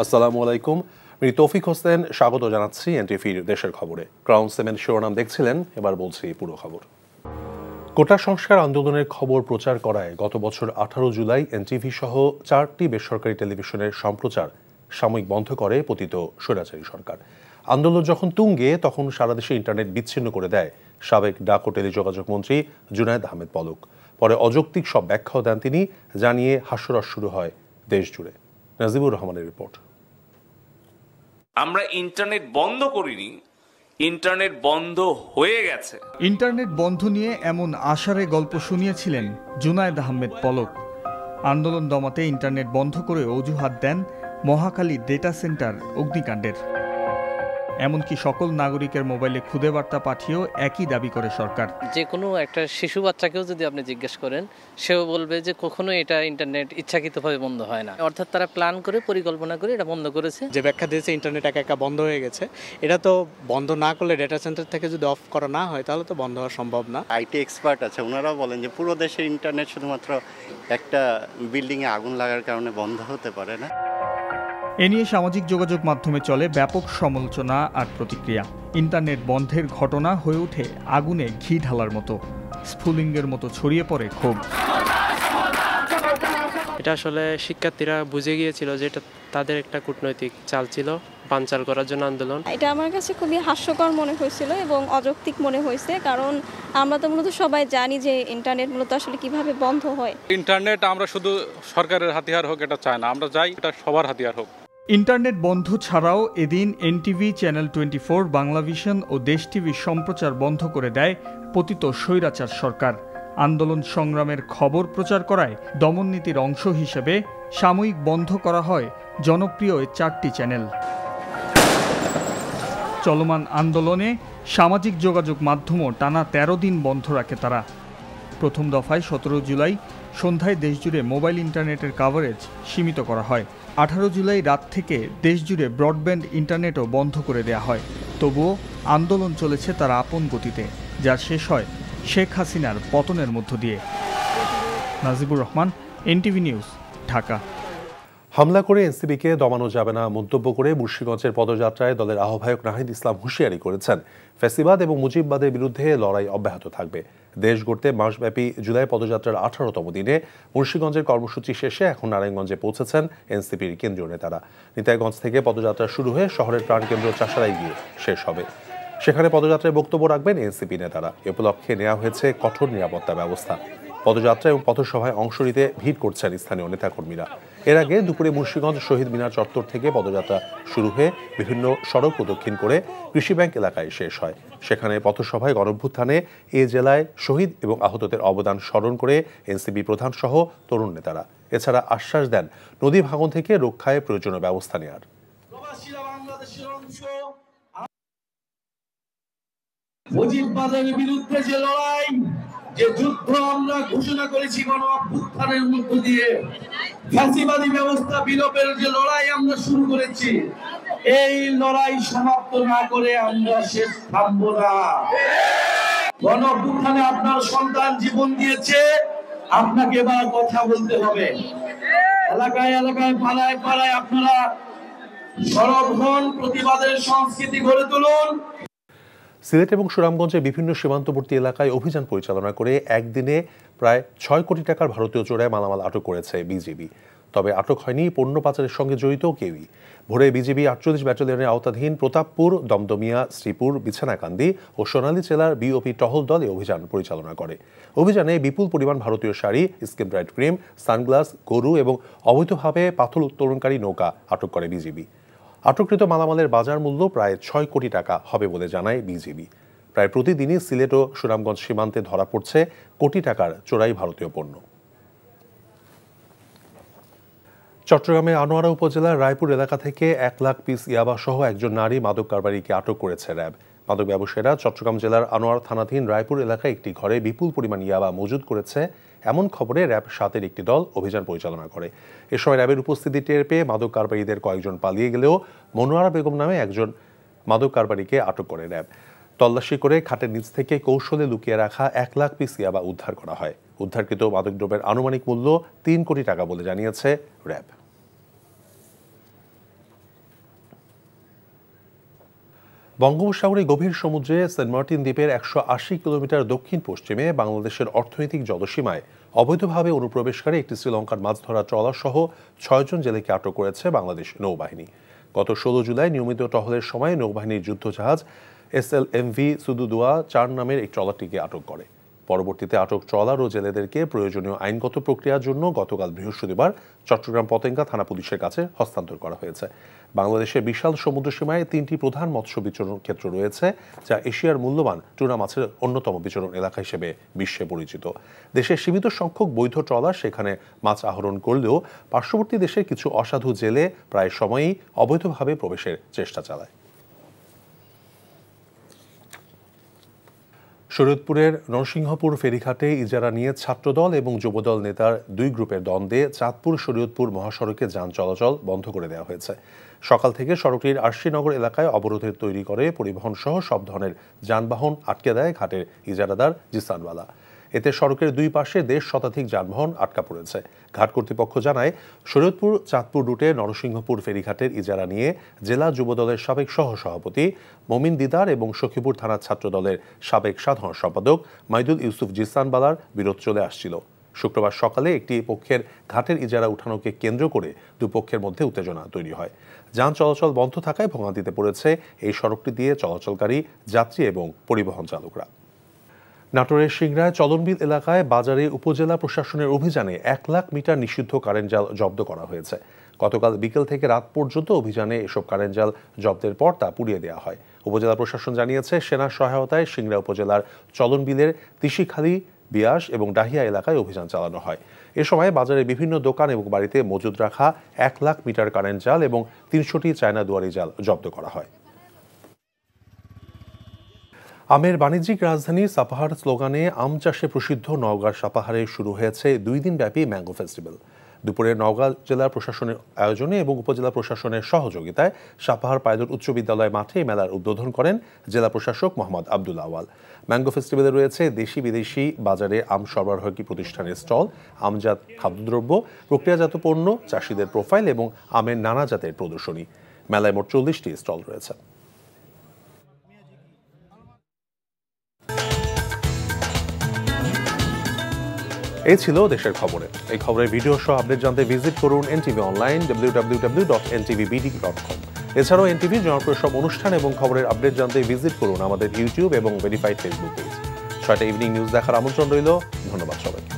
আসসালামু আলাইকুম। আমি তৌফিক হোসেন স্বাগত জানাচ্ছি এনটিভির দেশের খবরে। ক্রাউন সিমেন্ট শিরোনাম দেখছিলেন, এবার বলছি পুরো খবর। কোটা সংস্কার আন্দোলনের খবর প্রচার করায় গত বছর 18 জুলাই এনটিভি সহ 4টি বেসরকারি টেলিভিশনের সম্প্রচার সাময়িক বন্ধ করে পতিত স্বৈরাচারী সরকার। আন্দোলন যখন তুঙ্গে তখন সারা দেশে ইন্টারনেট বিচ্ছিন্ন করে দেয় সাবেক ডাক ও টেলিযোগাযোগ মন্ত্রী জুনায়েদ আহমেদ পলক। পরে অযৌক্তিক সব ব্যাখ্যাও দেন তিনি, জানিয়ে হাস্যরস শুরু হয় দেশ জুড়ে। নাজিবুর রহমানের রিপোর্ট। আমরা ইন্টারনেট বন্ধ করিনি, ইন্টারনেট বন্ধ হয়ে গেছে। ইন্টারনেট বন্ধ নিয়ে এমন আশারে গল্প শুনিয়েছিলেন জুনায়েদ আহমেদ পলক। আন্দোলন দমাতে ইন্টারনেট বন্ধ করে অজুহাত দেন মহাখালী ডেটা সেন্টার অগ্নিকাণ্ডের। এমনকি সকল নাগরিকের মোবাইলে খুদে বার্তা পাঠিয়েও একই দাবি করে সরকার। যে কোনো একটা শিশু বাচ্চাকেও যদি আপনি জিজ্ঞেস করেন, সেও বলবে যে কখনো এটা ইন্টারনেট ইচ্ছাকৃতভাবে বন্ধ হয় না, অর্থাৎ তারা প্ল্যান করে পরিকল্পনা করে এটা বন্ধ করেছে। যে ব্যাখ্যা দিয়েছে ইন্টারনেট একা বন্ধ হয়ে গেছে, এটা তো বন্ধ না করলে ডেটা সেন্টার থেকে যদি অফ করা না হয় তাহলে তো বন্ধ হওয়া সম্ভব না। আইটি এক্সপার্ট আছে, ওনারাও বলেন যে পুরো দেশের ইন্টারনেট শুধুমাত্র একটা বিল্ডিংয়ে আগুন লাগার কারণে বন্ধ হতে পারে না। এ নিয়ে সামাজিক যোগাযোগ মাধ্যমে চলে ব্যাপক সমালোচনা আর প্রতিক্রিয়া। ইন্টারনেট বন্ধের ঘটনা হয়ে ওঠে আগুনে ঘি ঢালার মতো, স্ফুলিঙ্গের মতো ছড়িয়ে পড়ে ক্ষোভ। এটা আসলে শিক্ষার্থীরা বুঝে গিয়েছিল যে এটা তাদের একটা কূটনৈতিক চাল ছিল, বানচাল করার জন্য আন্দোলন। এটা আমার কাছে খুবই হাস্যকর মনে হয়েছিল এবং অযৌক্তিক মনে হয়েছে, কারণ আমরা তো মূলত সবাই জানি যে ইন্টারনেট মূলত আসলে কিভাবে বন্ধ হয়। ইন্টারনেট আমরা শুধু সরকারের হাতিয়ার হোক এটা চাই না, আমরা চাই এটা সবার হাতিয়ার হোক। ইন্টারনেট বন্ধ ছাড়াও এদিন এনটিভি, চ্যানেল 24, বাংলাভিশন ও দেশ টিভির সম্প্রচার বন্ধ করে দেয় পতিত স্বৈরাচার সরকার। আন্দোলন সংগ্রামের খবর প্রচার করায় দমননীতির অংশ হিসেবে সাময়িক বন্ধ করা হয় জনপ্রিয় এই 4টি চ্যানেল। চলমান আন্দোলনে সামাজিক যোগাযোগ মাধ্যমও টানা 13 দিন বন্ধ রাখে তারা। প্রথম দফায় 17 জুলাই সন্ধ্যায় দেশজুড়ে মোবাইল ইন্টারনেটের কাভারেজ সীমিত করা হয়। 18 জুলাই রাত থেকে দেশজুড়ে ব্রডব্যান্ড ইন্টারনেটও বন্ধ করে দেয়া হয়। তবুও আন্দোলন চলেছে তার আপন গতিতে, যা শেষ হয় শেখ হাসিনার পতনের মধ্য দিয়ে। Najibur Rahman, NTV news, Dhaka. হামলা করে এনসিপিকে দমানো যাবে না মন্তব্য করে মুন্সিগঞ্জের পদযাত্রায় দলের আহ্বায়ক নাহিদ ইসলাম হুঁশিয়ারি করেছেন, ফ্যাসিবাদ এবং মুজিববাদের বিরুদ্ধে লড়াই অব্যাহত থাকবে। দেশ গড়তে মাসব্যাপী জুলাই পদযাত্রার 18তম দিনে মুন্সিগঞ্জের কর্মসূচি শেষে এখন নারায়ণগঞ্জে পৌঁছেছেন এনসিপির কেন্দ্রীয় নেতারা। নিতাইগঞ্জ থেকে পদযাত্রা শুরু হয়ে শহরের প্রাণকেন্দ্র চাষারায় গিয়ে শেষ হবে। সেখানে পদযাত্রায় বক্তব্য রাখবেন এনসিপি নেতারা। এ উপলক্ষে নেওয়া হয়েছে কঠোর নিরাপত্তা ব্যবস্থা। পদযাত্রা এবং পথসভায় অংশ নিতে ভিড় করছেন স্থানীয় নেতাকর্মীরা। এর আগে দুপুরে মুন্সিগঞ্জ শহীদ মিনার চত্বর থেকে পদযাত্রা শুরু হয়ে বিভিন্ন সড়ক প্রদক্ষিণ করে কৃষি ব্যাংক এলাকায় শেষ হয়। সেখানে পথসভায় গণঅভ্যুত্থানে এ জেলায় শহীদ এবং আহতদের অবদান স্মরণ করে এনসিপি প্রধান সহ তরুণ নেতারা। এছাড়া আশ্বাস দেন নদী ভাঙন থেকে রক্ষায় প্রয়োজনীয় ব্যবস্থা নেওয়ার। মুজিববাদের বিরুদ্ধে যে লড়াই, যে যুদ্ধ আমরা ঘোষণা করেছি গণ অভ্যুত্থানের মধ্য দিয়ে, ফ্যাসিবাদী ব্যবস্থা বিলোপের যে লড়াই আমরা শুরু করেছি, এই লড়াই সমাপ্ত না করে আমরা শেষ থামবো না। গণ অভ্যুত্থানে আপনার সন্তান জীবন দিয়েছে, আপনাকে এবার কথা বলতে হবে। এলাকায় এলাকায়, পাড়ায় পাড়ায় আপনারা সরব হন, প্রতিবাদের সংস্কৃতি গড়ে তুলুন। সিলেট এবং সুনামগঞ্জের বিভিন্ন সীমান্তবর্তী এলাকায় অভিযান পরিচালনা করে একদিনে প্রায় 6 কোটি টাকার ভারতীয় চোরাই মালামাল আটক করেছে বিজিবি। তবে আটক হয়নি পণ্য পাচারের সঙ্গে জড়িত কেউই। ভোরে বিজিবি 48 ব্যাটালিয়নের আওতাধীন প্রতাপপুর, দমদমিয়া, শ্রীপুর, বিছানাকান্দি ও সোনালী জেলার বিওপি টহল দল এই অভিযান পরিচালনা করে। অভিযানে বিপুল পরিমাণ ভারতীয় sari, skin bright cream, sunglass, গরু এবং অবৈধভাবে পাথর উত্তোলনকারী নৌকা আটক করে বিজিবি। আটককৃত মালামালের বাজার মূল্য প্রায় 6 কোটি টাকা হবে বলে জানায় বিজিবি। প্রায় প্রতিদিনই সিলেট ও সুনামগঞ্জ সীমান্তে ধরা পড়ছে কোটি টাকার চোরাই ভারতীয় পণ্য। চট্টগ্রামের আনোয়ারা উপজেলার রায়পুর এলাকা থেকে 1 লাখ পিস ইয়াবা সহ একজন নারী মাদক কারবারিকে আটক করেছে র্যাব। মাদক ব্যবসায়ীরা চট্টগ্রাম জেলার আনোয়ার থানাধীন রায়পুর এলাকায় একটি ঘরে বিপুল পরিমাণ ইয়াবা মজুদ করেছে এমন খবরে র্যাব 7-এর একটি দল অভিযান পরিচালনা করে। এ সময় র্যাবের উপস্থিতি টের পেয়ে মাদক কারবারিদের কয়েকজন পালিয়ে গেলেও মনোয়ারা বেগম নামে একজন মাদক কারবারিকে আটক করে র্যাব। তল্লাশি করে খাটের নিচ থেকে কৌশলে লুকিয়ে রাখা 1 লাখ পিস ইয়াবা উদ্ধার করা হয়। উদ্ধারকৃত মাদকদ্রব্যের আনুমানিক মূল্য 3 কোটি টাকা বলে জানিয়েছে র্যাব। বঙ্গোপসাগরে গভীর সমুদ্রে সেন্ট মার্টিন দ্বীপের 180 কিলোমিটার দক্ষিণ পশ্চিমে বাংলাদেশের অর্থনৈতিক জলসীমায় অবৈধভাবে অনুপ্রবেশকারী একটি শ্রীলঙ্কার মাছ ধরা ট্রলার সহ 6 জন জেলেকে আটক করেছে বাংলাদেশ নৌবাহিনী। গত 16 জুলাই নিয়মিত টহলের সময় নৌবাহিনীর যুদ্ধজাহাজ SLMV সুদুদুয়া 4 নামের এই ট্রলারটিকে আটক করে। পরবর্তীতে আটক ট্রলার ও জেলেদেরকে প্রয়োজনীয় আইনগত প্রক্রিয়ার জন্য গতকাল বৃহস্পতিবার চট্টগ্রাম পতেঙ্গা থানা পুলিশের কাছে হস্তান্তর করা হয়েছে। বাংলাদেশের বিশাল সমুদ্র সীমায় 3টি প্রধান মৎস্য বিচরণ ক্ষেত্র রয়েছে, যা এশিয়ার মূল্যবান টুনা মাছের অন্যতম বিচরণ এলাকা হিসেবে বিশ্বে পরিচিত। দেশের সীমিত সংখ্যক বৈধ ট্রলার সেখানে মাছ আহরণ করলেও পার্শ্ববর্তী দেশের কিছু অসাধু জেলে প্রায় সময়ই অবৈধভাবে প্রবেশের চেষ্টা চালায়। শরীয়তপুরের নরসিংহপুর ফেরিঘাটে ইজারা নিয়ে ছাত্রদল এবং যুবদল নেতার 2 গ্রুপের দ্বন্দ্বে চাঁদপুর শরীয়তপুর মহাসড়কে যান চলাচল বন্ধ করে দেওয়া হয়েছে। সকাল থেকে সড়কটির আরশিনগর এলাকায় অবরোধের তৈরি করে পরিবহন সহ সব ধরনের যানবাহন আটকে দেয় ঘাটের ইজারাদার জিসানওয়ালা। এতে সড়কের 2 পাশে 1.5 শতাধিক যানবাহন আটকা পড়েছে। ঘাট কর্তৃপক্ষ জানায়, শরীয়তপুর চাঁদপুর রুটে নরসিংহপুর ফেরিঘাটের ইজারা নিয়ে জেলা যুবদলের সাবেক সহসভাপতি মমিন দিদার এবং সখীপুর থানার ছাত্রদলের সাবেক সাধারণ সম্পাদক মাইদুল ইউসুফ জিসানওয়ালার বিরোধ চলে আসছিল। শুক্রবার সকালে একটি পক্ষের ঘাটের ইজারা উঠানোকে কেন্দ্র করে দুপক্ষের মধ্যে উত্তেজনা তৈরি হয়। যান চলাচল বন্ধ থাকায় ভোগান্তিতে পড়েছে এই সড়কটি দিয়ে চলাচলকারী যাত্রী এবং পরিবহন চালকরা। নাটোরের সিংড়ায় চলনবিল এলাকায় বাজারে উপজেলা প্রশাসনের অভিযানে 1 লাখ মিটার নিষিদ্ধ কারেন্ট জাল জব্দ করা হয়েছে। গতকাল বিকেল থেকে রাত পর্যন্ত অভিযানে এসব কারেন্ট জাল জব্দের পর তা পুড়িয়ে দেওয়া হয়। উপজেলা প্রশাসন জানিয়েছে, সেনার সহায়তায় সিংড়া উপজেলার চলনবিলের তিসিখালী, বিয়াস এবং ডাহিয়া এলাকায় অভিযান চালানো হয়। এ সময় বাজারে বিভিন্ন দোকান এবং বাড়িতে মজুদ রাখা 1 লাখ মিটার কারেন্ট জাল এবং 300টি চায়না দুয়ারি জাল জব্দ করা হয়। আমের বাণিজ্যিক রাজধানী সাপাহার স্লোগানে আম চাষে প্রসিদ্ধ নওগাঁর সাপাহারে শুরু হয়েছে 2 দিনব্যাপী ম্যাঙ্গো ফেস্টিভ্যাল। দুপুরে নওগাঁ জেলা প্রশাসনের আয়োজনে এবং উপজেলা প্রশাসনের সহযোগিতায় সাপাহার পাইলট উচ্চ বিদ্যালয় মাঠে এই মেলার উদ্বোধন করেন জেলা প্রশাসক মোহাম্মদ আব্দুল আওয়াল। ম্যাঙ্গো ফেস্টিভ্যালে রয়েছে দেশি বিদেশি বাজারে আম সরবরাহকারী প্রতিষ্ঠানের স্টল, আমজাত খাদ্যদ্রব্য, প্রক্রিয়াজাত পণ্য, চাষিদের প্রোফাইল এবং আমের নানা জাতের প্রদর্শনী। মেলায় মোট 40টি স্টল রয়েছে। এই ছিল দেশের খবরে। এই খবরের ভিডিও সহ আপডেট জানতে ভিজিট করুন এনটিভি অনলাইন www.ntvbd.com। এছাড়াও এনটিভির জনপ্রিয় সব অনুষ্ঠান এবং খবরের আপডেট জানতে ভিজিট করুন আমাদের ইউটিউব এবং ভেরিফাইড ফেসবুক পেজ। 6টা ইভিনিং নিউজ দেখার আমন্ত্রণ রইল। ধন্যবাদ সবাইকে।